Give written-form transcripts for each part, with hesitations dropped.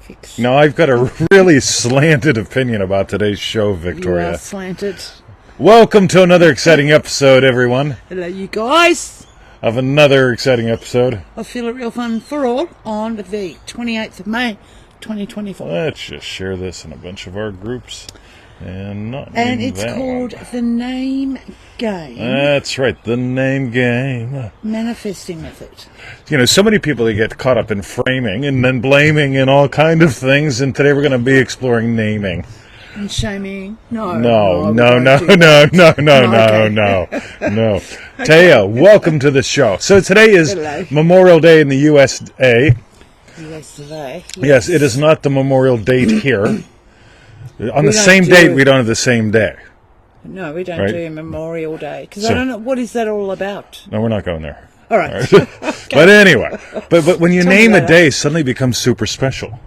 fix. No, I've got a really slanted opinion about today's show, Victoria. You are slanted. Welcome to another exciting episode, everyone. Hello, you guys. Of another exciting episode. I feel it real fun for all on the 28th of May, 2024. Let's just share this in a bunch of our groups. And it's called The Name Game. That's right, The Name Game. Manifesting method. You know, so many people that get caught up in framing and then blaming and all kind of things, and today we're going to be exploring naming. And shaming. No. No. Okay. Taya, welcome to the show. So today is Memorial Day in the USA. USA. Yes, it is not the Memorial date here. On the same date, we don't have the same day. No, we don't right? do Memorial Day. Because I don't know, what is that all about? No, we're not going there. All right. Okay. But anyway, but when you name a day, suddenly it becomes super special.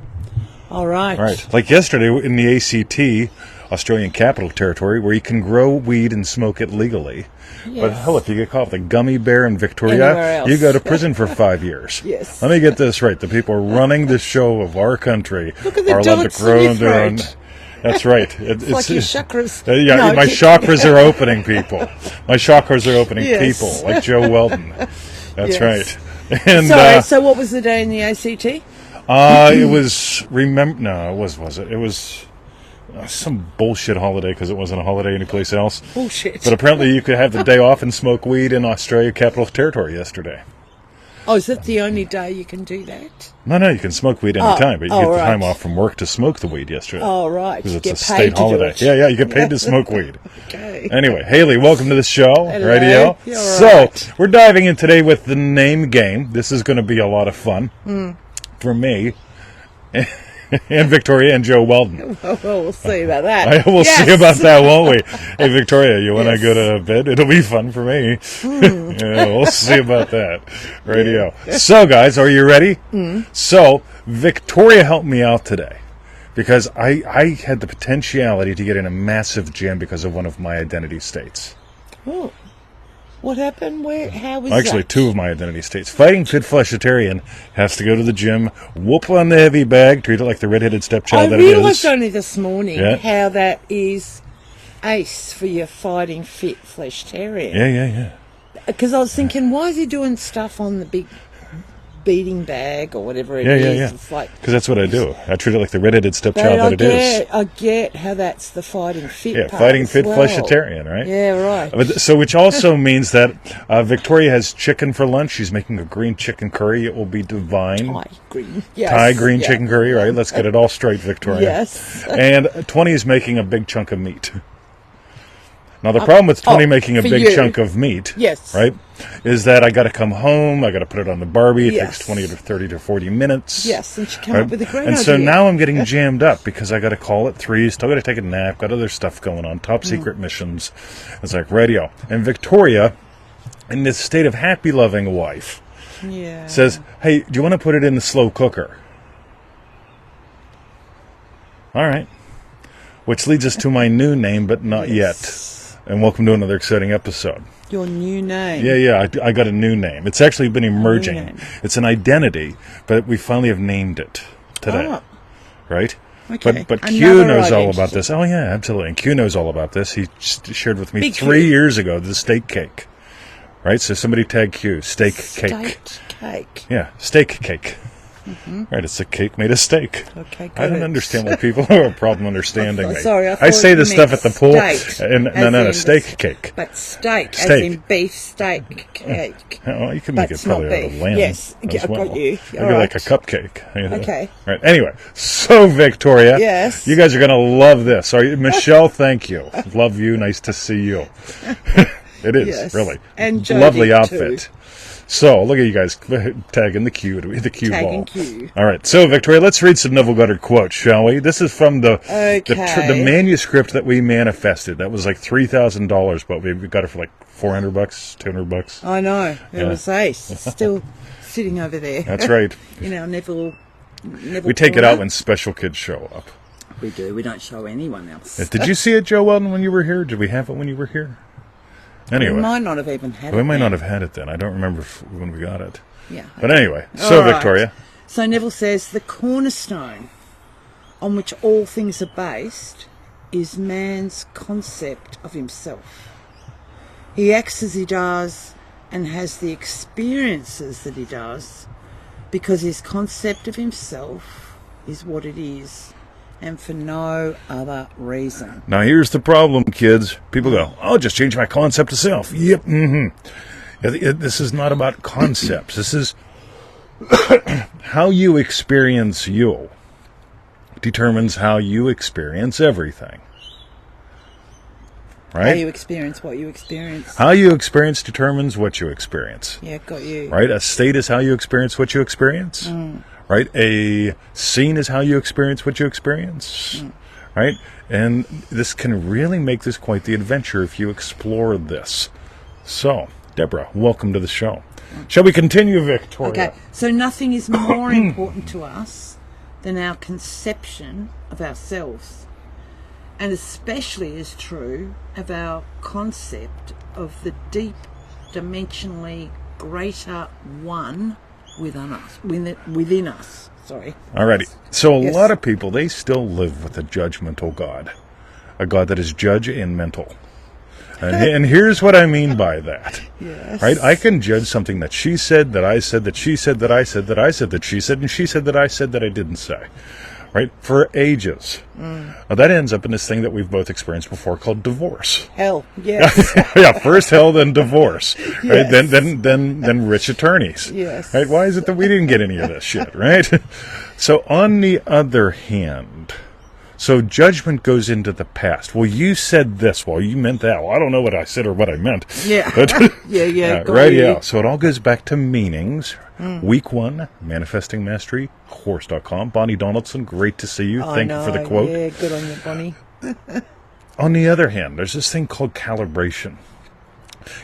All right. Right. Like yesterday in the ACT, Australian Capital Territory, where you can grow weed and smoke it legally. Yes. But hell, if you get caught with a gummy bear in Victoria, you go to prison for 5 years. Yes. Let me get this right. The people running the show of our country are allowed to grow their own. That's right. It's like your chakras. My chakras are opening people. My chakras are opening people, like Joe Weldon. That's right. And, so what was the day in the ACT? It was, was it? It was some bullshit holiday because it wasn't a holiday anyplace else. Bullshit. But apparently you could have the day off and smoke weed in Australia Capital Territory yesterday. Oh, is that the only day you can do that? No, you can smoke weed any time, but you get the time off from work to smoke the weed yesterday. Oh, right. Because it's a state holiday. Yeah, you get paid to smoke weed. Okay. Anyway, Haley, welcome to the show. Hello. Radio. You're so, we're diving in today with the name game. This is going to be a lot of fun for me and Victoria and Joe Weldon. Well, we'll see about that. We'll see about that, won't we? Hey, Victoria, you want to go to bed? It'll be fun for me. Yeah, we'll see about that. Radio. So, guys, are you ready? So, Victoria helped me out today because I had the potentiality to get in a massive jam because of one of my identity states. Oh. What happened? How was Actually, that? two of my identity states. Fighting Fit Fleshitarian has to go to the gym, whoop on the heavy bag, treat it like the redheaded stepchild that it is. I realised only this morning how that is ace for your Fighting Fit Fleshitarian. Yeah. Because I was thinking, why is he doing stuff on the big beating bag or whatever it is? Yeah. It's like, because that's what I do. I treat it like the redheaded stepchild that it is. I get how that's the Fighting Fit part. Fighting Fit well. Fleshitarian, right? Yeah, right. So, which also means that Victoria has chicken for lunch. She's making a green chicken curry. It will be divine. Thai green chicken curry, right? Let's get it all straight, Victoria. Yes. And 20 is making a big chunk of meat. Now, the problem with 20 making a big chunk of meat, right, is that I got to come home, I got to put it on the Barbie, it takes 20 to 30 to 40 minutes. Yes, and she came up with a great idea. And so now I'm getting jammed up because I got to call at 3, still got to take a nap, got other stuff going on, top secret missions. It's like radio. And Victoria, in this state of happy, loving wife, says, hey, do you want to put it in the slow cooker? All right. Which leads us to my new name, but not yet. And welcome to another exciting episode. Your new name. Yeah, I got a new name. It's actually been emerging. It's an identity, but we finally have named it today. Right? Okay. But Q knows all about this. Oh, yeah, absolutely. And Q knows all about this. He shared with me 3 years ago the steak cake. Right? So somebody tag Q. Steak cake. Yeah, steak cake. Right, it's a cake made of steak. Okay, I don't understand why people have a problem understanding me. Sorry, I say this stuff at the pool. No, steak cake. But steak, as in beef steak cake. Well, you can make it probably out of lamb. Yes, I got you. Maybe like a cupcake. Okay. Right. Anyway, so Victoria, you guys are going to love this. Michelle, thank you. Love you. Nice to see you. It is, really. And Jody, lovely outfit. Too. So, look at you guys tagging the Q ball. All right, so Victoria, let's read some Neville Goddard quotes, shall we? This is from the manuscript that we manifested. That was like $3,000, but we got it for like $400, $200. I know. It was ace. It's still sitting over there. That's right. In our Neville we take it out when special kids show up. We do. We don't show anyone else. Did you see it, Joe Weldon, when you were here? Did we have it when you were here? Anyway, we might not have even had it. We might not have had it then. I don't remember when we got it. Yeah. But anyway, so Victoria. So Neville says the cornerstone on which all things are based is man's concept of himself. He acts as he does and has the experiences that he does because his concept of himself is what it is, and for no other reason. Now here's the problem, kids. People go, "I'll just change my concept of self." Yep. This is not about concepts. This is how you experience you determines how you experience everything. Right? How you experience what you experience. How you experience determines what you experience. Yeah, got you. Right? A state is how you experience what you experience. Right? A scene is how you experience what you experience. Right? And this can really make this quite the adventure if you explore this. So, Deborah, welcome to the show. Shall we continue, Victoria? Okay, so nothing is more important to us than our conception of ourselves, and especially is true of our concept of the deep, dimensionally greater one within us. Sorry. Alrighty. So a Yes. lot of people, they still live with a judgmental God. A God that is judge and mental. And here's what I mean by that. Yes. Right? I can judge something that she said, that I said, that she said, that I said, that I said, that she said, and she said that I said that I didn't say. Right? For ages. Now that ends up in this thing that we've both experienced before called divorce. Hell, yes. Yeah, first hell, then divorce. Right? Yes. Then rich attorneys. Yes. Right? Why is it that we didn't get any of this shit, right? So on the other hand, so judgment goes into the past. Well, you said this. Well, you meant that. Well, I don't know what I said or what I meant. Yeah. But, yeah. Got right, you. yeah. So it all goes back to meanings. Week 1, Manifesting Mastery, horse.com. Bonnie Donaldson, great to see you. Thank you for the quote. Yeah, good on you, Bonnie. On the other hand, there's this thing called calibration.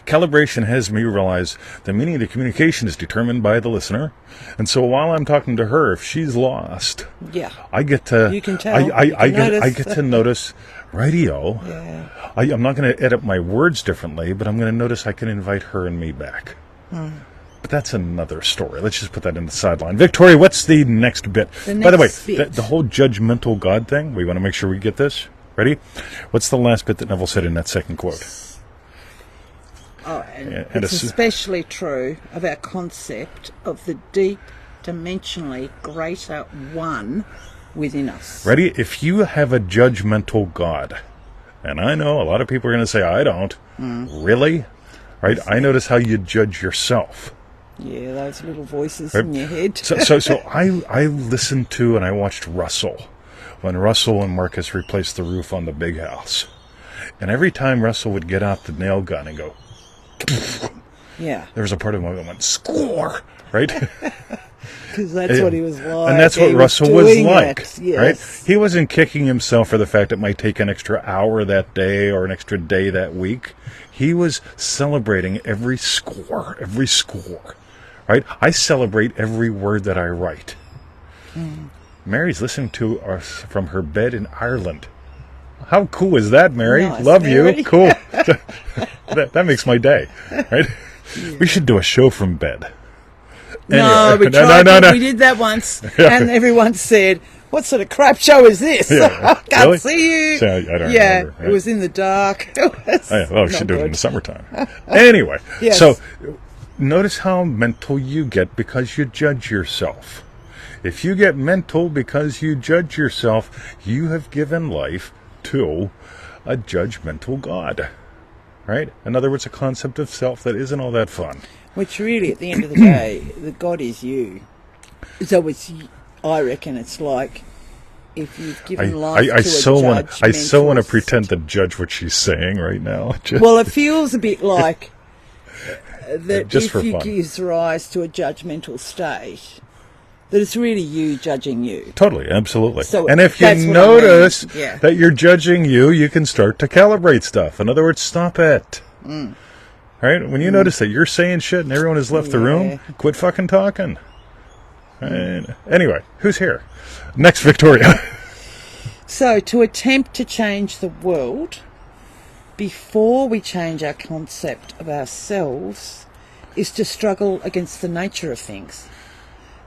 Calibration has me realize the meaning of the communication is determined by the listener. And so while I'm talking to her, if she's lost, Yeah. I get to... You can tell. I get to notice radio. Yeah. I'm not going to edit my words differently, but I'm going to notice I can invite her and me back. But that's another story. Let's just put that in the sideline. Victoria, what's the next bit? By the way, the whole judgmental God thing, we want to make sure we get this. Ready? What's the last bit that Neville said in that second quote? Oh, and it's especially true of our concept of the deep, dimensionally greater one within us. Ready? If you have a judgmental God, and I know a lot of people are going to say, I don't. Really? Right? I notice how you judge yourself. Yeah, those little voices in your head. So I listened to and I watched Russell when Russell and Marcus replaced the roof on the big house. And every time Russell would get out the nail gun and go, yeah, there was a part of him that went, score, right? Because that's what he was like. And that's what Russell was like, yes. right? He wasn't kicking himself for the fact it might take an extra hour that day or an extra day that week. He was celebrating every score, right? I celebrate every word that I write. Mary's listening to us from her bed in Ireland. How cool is that, Mary? Nice, Love Mary. you. Cool. that makes my day, right? Yeah. We should do a show from bed. No, we tried. We did that once, and everyone said, "What sort of crap show is this? I can't really? See you." So, I don't remember, right? It was in the dark. We should do it in the summertime. Anyway, yes. So notice how mental you get because you judge yourself. If you get mental because you judge yourself, you have given life to a judgmental God, right? In other words, a concept of self that isn't all that fun. Which really, at the end of the day, the God is you. So I reckon it's like if you've given life to a judgmental... I so want to pretend to judge what she's saying right now. Well, it feels a bit like that just if you fun. gives rise to a judgmental state, that it's really you judging you. Totally, absolutely. So and if you notice that you're judging you, you can start to calibrate stuff. In other words, stop it. Right? When you notice that you're saying shit and everyone has left the room, quit fucking talking. Right? Anyway, who's here? Next, Victoria. So, to attempt to change the world before we change our concept of ourselves is to struggle against the nature of things.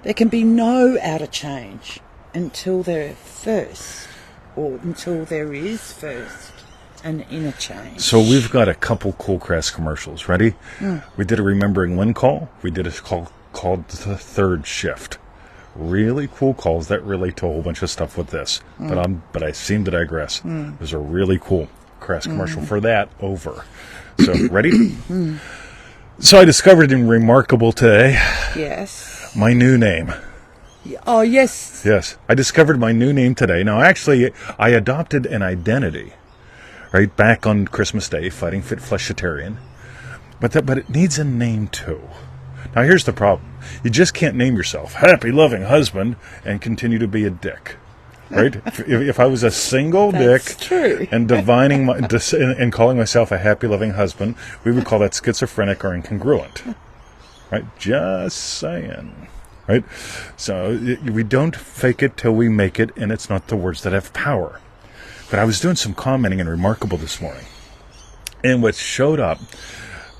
There can be no outer change until they're first, or until there is first an inner change. So we've got a couple cool Crest commercials. Ready? We did a Remembering When call. We did a call called The Third Shift. Really cool calls that relate to a whole bunch of stuff with this. But I seem to digress. There's a really cool Crest commercial for that over. So, ready? So I discovered in Remarkable today Yes. my new name. Oh, yes. Yes, I discovered my new name today. Now, actually, I adopted an identity, right, back on Christmas Day, Fighting Fit Fleshitarian. But it needs a name, too. Now, here's the problem. You just can't name yourself Happy Loving Husband and continue to be a dick. Right? If I was a single That's dick true. and divining and calling myself a happy loving husband, we would call that schizophrenic or incongruent. Right? Just saying. Right? So we don't fake it till we make it, and it's not the words that have power. But I was doing some commenting in Remarkable this morning, and what showed up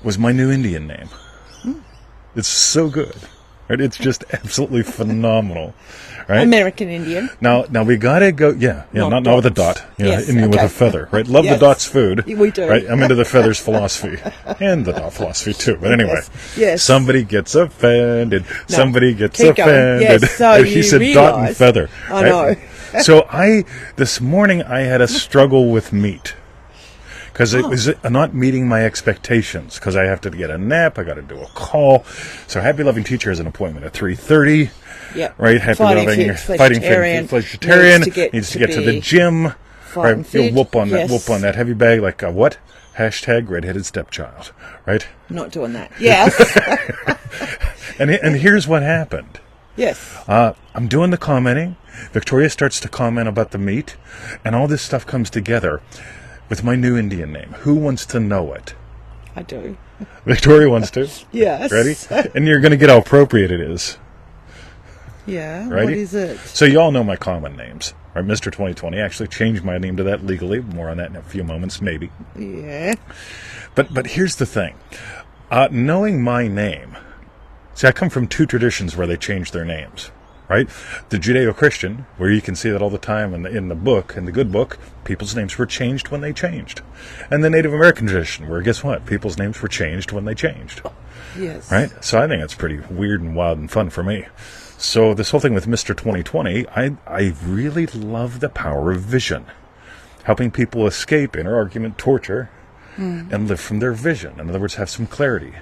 was my new Indian name. It's so good. Right? It's just absolutely phenomenal. Right? American Indian. Now we gotta go. Yeah, not with a dot. Yes, Indian with okay. a feather. Right? Love Yes. the dot's food. We do. Right? I'm into the feathers philosophy and the dot philosophy too. But anyway, Yes. somebody gets offended. Somebody gets keep going. offended. Yes, so And he you said dot and realise- feather. I right? know. So this morning I had a struggle with meat. Because it was not meeting my expectations. Because I have to get a nap, I got to do a call. So Happy Loving Teacher has an appointment at 3:30. Yep. Right, Happy Fighting Loving Fit Fighting Fit Fleshitarian Fleshitarian needs to get to the gym. Fighting Right, you'll Fit, whoop on yes. that heavy bag like a what? Hashtag redheaded stepchild. Right, Not doing that. Yes. and here's what happened. Yes. I'm doing the commenting. Victoria starts to comment about the meat, and all this stuff comes together with my new Indian name. Who wants to know it? I do. Victoria wants to. Yes. Ready? And you're going to get how appropriate it is. Yeah. Ready? What is it? So you all know my common names. Right? Mr. 2020 actually changed my name to that legally. More on that in a few moments, maybe. Yeah. But here's the thing. Knowing my name. See, I come from two traditions where they change their names. Right? The Judeo-Christian, where you can see that all the time in the book, in the good book, people's names were changed when they changed. And the Native American tradition, where guess what? People's names were changed when they changed. Yes. Right? So I think it's pretty weird and wild and fun for me. So this whole thing with Mr. 2020, I really love the power of vision. Helping people escape inner argument, torture, and live from their vision. In other words, have some clarity.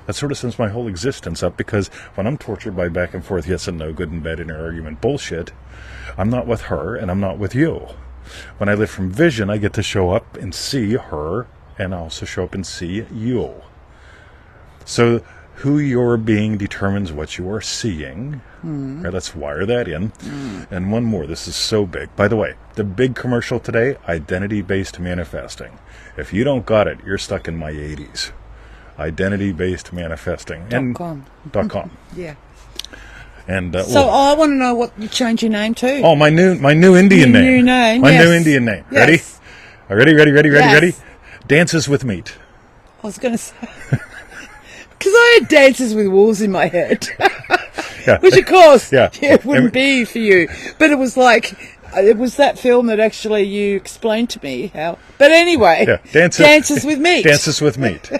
That sort of sums my whole existence up, because when I'm tortured by back and forth, yes and no, good and bad, inner argument bullshit, I'm not with her and I'm not with you. When I live from vision, I get to show up and see her, and also show up and see you. So who you're being determines what you are seeing. Right, let's wire that in. And one more, this is so big. By the way, the big commercial today, identity-based manifesting. If you don't got it, you're stuck in my 80s. Identity-based manifesting. .com. .com. Yeah. And So I want to know what you change your name to. oh, my new Indian Your name. new name, My yes. new Indian name. Yes. Ready? Ready? Yes. Dances with meat. I was going to say, because I had Dances with Wolves in my head, Yeah. which of course Yeah. it wouldn't be for you. But it was like, it was that film that actually you explained to me how. But anyway, Yeah. Dances with Meat. Dances with meat.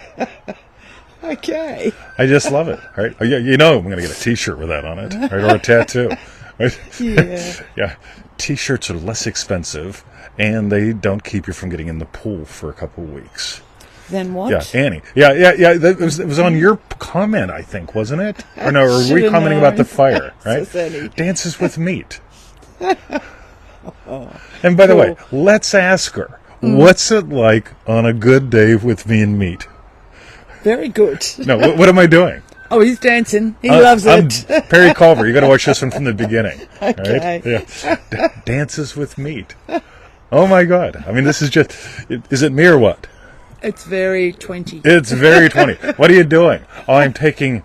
Okay. I just love it. Right? Oh, yeah, you know I'm going to get a T-shirt with that on it, right? Or a tattoo. Right? Yeah. Yeah. T-shirts are less expensive, and they don't keep you from getting in the pool for a couple of weeks. Then what? Yeah, Annie. Yeah. It was on your comment, I think, wasn't it? Or no, or were we Should've commenting about the fire? Right? So Annie. Dances with meat. And by the way, let's ask her, what's it like on a good day with me and meat? Very good. No, what am I doing? Oh, he's dancing. He loves it. Perry Culver. You got to watch this one from the beginning. Okay. Right? Yeah. Dances with meat. Oh my God. I mean, this is just, is it me or what? It's very 20. It's very 20. What are you doing? Oh, I'm taking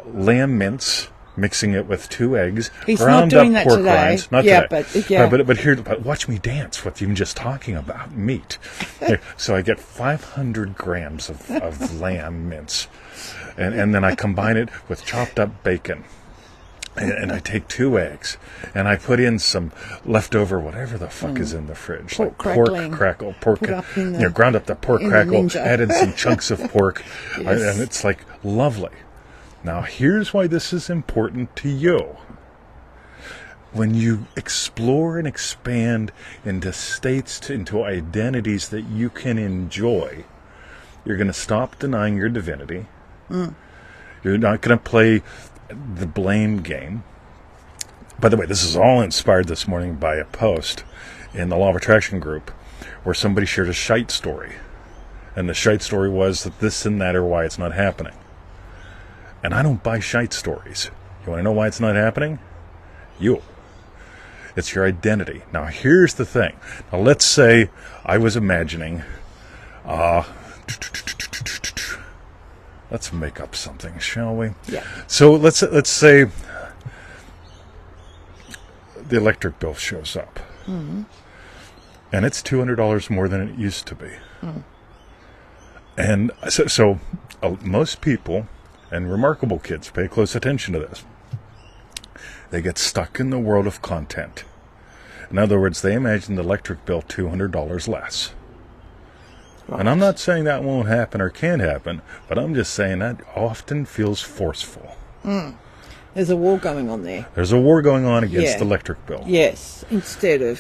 lamb mince, mixing it with 2 eggs, He's ground not doing up that pork today. rinds. Not Yeah, today. but, yeah. But here, watch me dance with you just talking about meat. Here, so I get 500 grams of lamb mince, and then I combine it with chopped up bacon. and I take 2 eggs, and I put in some leftover whatever the fuck is in the fridge, Pork like crackling. pork crackle, pork, Put up in the- ground up the pork in the crackle, ninja. added some chunks of pork, Yes. and it's like lovely. Now here's why this is important to you. When you explore and expand into states, into identities that you can enjoy, you're going to stop denying your divinity. You're not going to play the blame game. By the way, this is all inspired this morning by a post in the Law of Attraction group where somebody shared a shite story. And the shite story was that this and that are why it's not happening. And I don't buy shite stories. You want to know why it's not happening? You. It's your identity. Now, here's the thing. Now, let's say I was imagining, let's make up something, shall we? Yeah. So let's say the electric bill shows up, and it's $200 more than it used to be. And so most people and remarkable kids pay close attention to this. They get stuck in the world of content. In other words, they imagine the electric bill $200 less. Right. And I'm not saying that won't happen or can't happen, but I'm just saying that often feels forceful. There's a war going on there. There's a war going on against Yeah. the electric bill. Yes, instead of...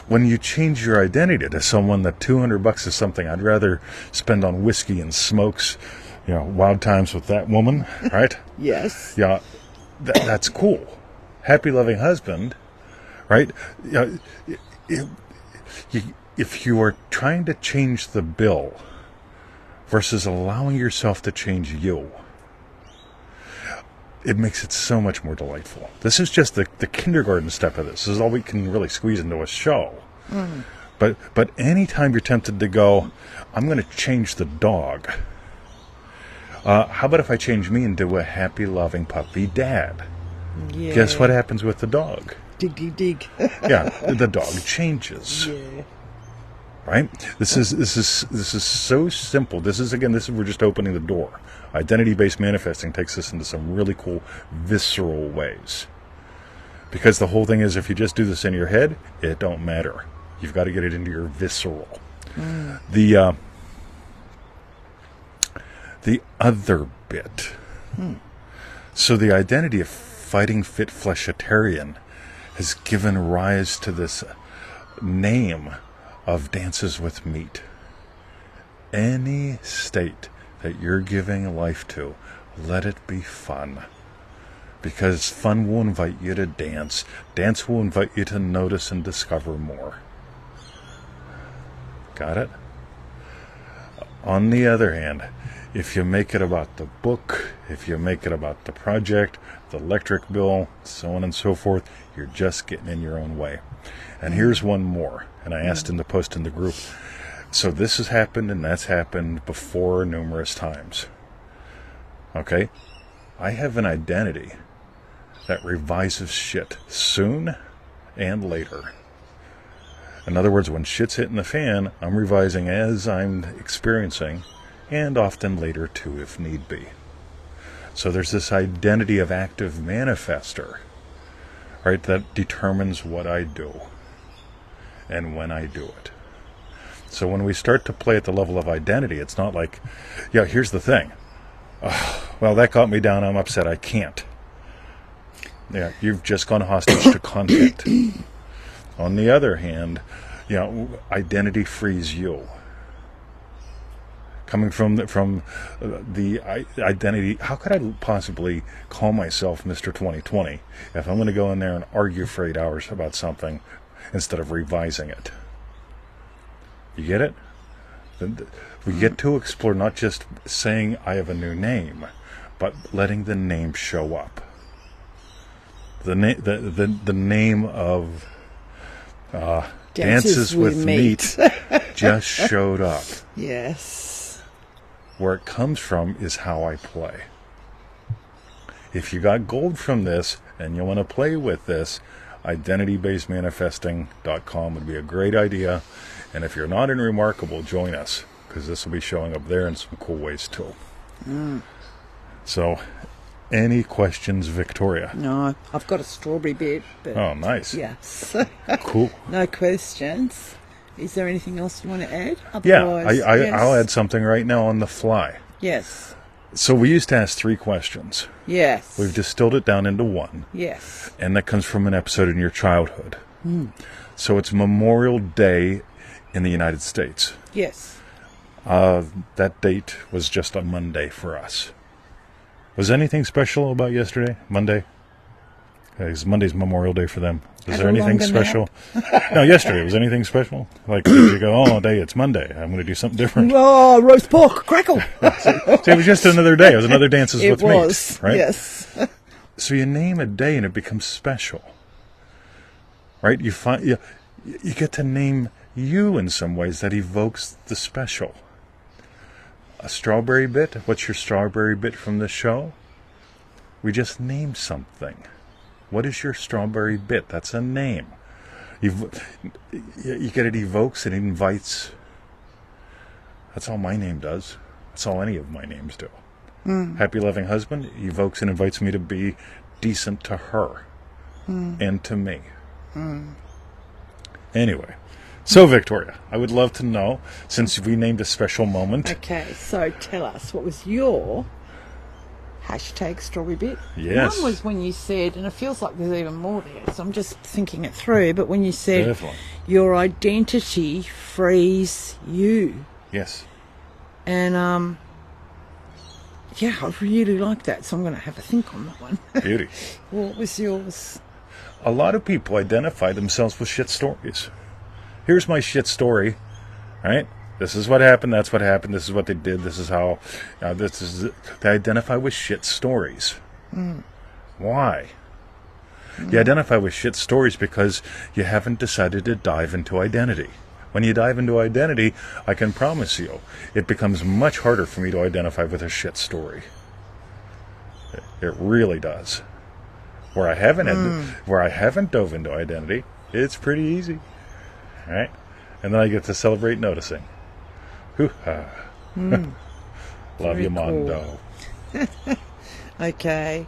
When you change your identity to someone that $200 is something I'd rather spend on whiskey and smokes, wild times with that woman, right? Yes. Yeah, that's cool. Happy, loving husband, right? If you are trying to change the bill versus allowing yourself to change you, it makes it so much more delightful. This is just the kindergarten step of this. This is all we can really squeeze into a show. But anytime you're tempted to go, I'm going to change the dog. How about if I change me into a happy, loving puppy dad? Yeah. Guess what happens with the dog? Dig, dig, dig. Yeah, the dog changes. Yeah. Right? This is so simple. We're just opening the door. Identity-based manifesting takes us into some really cool visceral ways. Because the whole thing is, if you just do this in your head, it don't matter. You've got to get it into your visceral. The other bit. So the identity of fighting fit fleshitarian has given rise to this name of dances with meat. Any state that you're giving life to, let it be fun. Because fun will invite you to dance. Dance will invite you to notice and discover more. Got it? On the other hand, if you make it about the book, if you make it about the project, the electric bill, so on and so forth, you're just getting in your own way. And here's one more, and I asked in the post in the group. So this has happened and that's happened before numerous times. Okay? I have an identity that revises shit soon and later. In other words, when shit's hitting the fan, I'm revising as I'm experiencing, and often later too if need be. So there's this identity of active manifester, right, that determines what I do and when I do it. So when we start to play at the level of identity, it's not like, here's the thing. Well, that got me down. I'm upset. I can't. Yeah, you've just gone hostage to content. On the other hand, identity frees you. Coming from the identity, how could I possibly call myself Mr. 2020 if I'm going to go in there and argue for 8 hours about something instead of revising it? You get it? We get to explore not just saying I have a new name, but letting the name show up. The name of Dances with Meat just showed up. Yes. Where it comes from is how I play. If you got gold from this and you want to play with this, identitybasedmanifesting.com would be a great idea. And if you're not in Remarkable, join us, because this will be showing up there in some cool ways too. So any questions, Victoria? No, I've got a strawberry bit. But Oh, nice. yes. Cool. No questions. Is there anything else you want to add? Yeah, Otherwise, I'll add something right now on the fly. Yes. So we used to ask 3 questions. Yes. We've distilled it down into 1. Yes. And that comes from an episode in your childhood. So it's Memorial Day in the United States. Yes. That date was just a Monday for us. Was anything special about yesterday? Monday? Because Monday's Memorial Day for them. Was there anything special? No, yesterday. Was anything special? Like, did you go, oh, day, it's Monday. I'm going to do something different. Oh, roast pork, crackle. So it was just another day. It was another Dances with It was, Meat. Right? yes. So you name a day and it becomes special. Right? You get to name you in some ways that evokes the special. A strawberry bit? What's your strawberry bit from this show? We just named something. What is your strawberry bit? That's a name. You get it evokes, it invites. That's all my name does. That's all any of my names do. Happy Loving Husband evokes and invites me to be decent to her and to me. Anyway, so Victoria, I would love to know, since we named a special moment. Okay, so tell us, what was your hashtag strawberry bit? Yes. One was when you said, and it feels like there's even more there, so I'm just thinking it through, but when you said Definitely. your identity frees you. Yes. And, yeah, I really like that, so I'm going to have a think on that one. Beauty. What was yours? A lot of people identify themselves with shit stories. Here's my shit story, right? This is what happened, that's what happened, this is what they did, this is how, they identify with shit stories. Why? You identify with shit stories because you haven't decided to dive into identity. When you dive into identity, I can promise you, it becomes much harder for me to identify with a shit story. It really does. Where I haven't dove into identity, it's pretty easy. Right? And then I get to celebrate noticing. Hoo-ha. Love Very you, Mondo. Okay.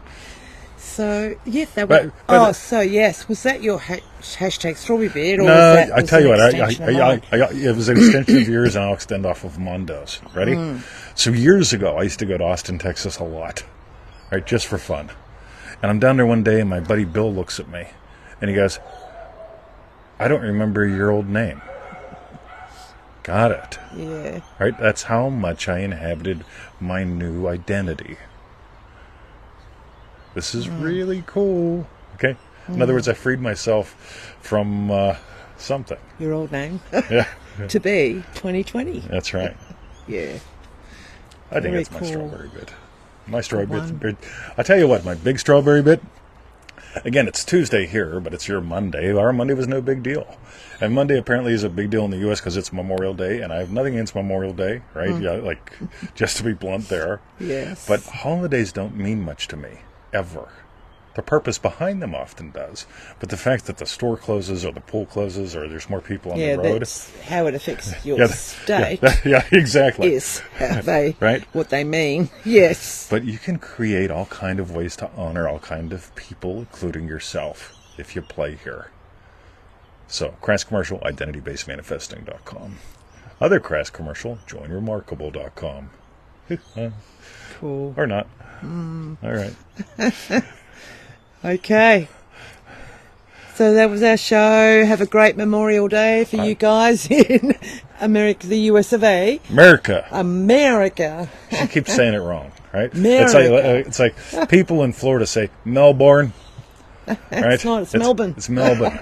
So, yes, that was... so yes, was that your hashtag strawberry bit? Or No, was that, I tell you what, what, it was an extension of yours, and I'll extend off of Mondo's. Ready? So years ago, I used to go to Austin, Texas a lot, right, just for fun. And I'm down there one day, and my buddy Bill looks at me, and he goes, I don't remember your old name. Got it. Yeah. Right? That's how much I inhabited my new identity. This is really cool. Okay? In other words, I freed myself from something. Your old name. Yeah. To be 2020. That's right. Yeah. I think Very that's my cool. strawberry bit. My strawberry bit. I tell you what, my big strawberry bit. Again, it's Tuesday here, but it's your Monday. Our Monday was no big deal. And Monday apparently is a big deal in the U.S. because it's Memorial Day, and I have nothing against Memorial Day, right? Yeah, like, just to be blunt there. Yes. But holidays don't mean much to me, ever. The purpose behind them often does. But the fact that the store closes or the pool closes or there's more people on the road. That's how it affects your state. Yeah, exactly. Is how they, right? What they mean. Yes. But you can create all kind of ways to honor all kind of people, including yourself, if you play here. So, crass commercial, identitybasedmanifesting.com. Other crass commercial, joinremarkable.com. Cool. Or not. All right. Okay. So that was our show. Have a great Memorial Day for you guys in America, the US of A. America. She keeps saying it wrong, right? America. It's like people in Florida say Melbourne. Right? It's not, it's Melbourne. It's Melbourne.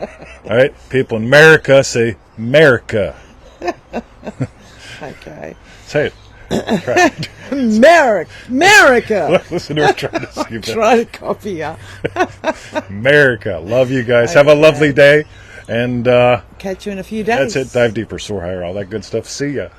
All right? People in America say America. Okay. Say it. Try it. America. Listen to her trying to see Try to copy her. America. Love you guys. Have a lovely day. And catch you in a few days. that's it. Dive deeper, soar higher, all that good stuff. See ya.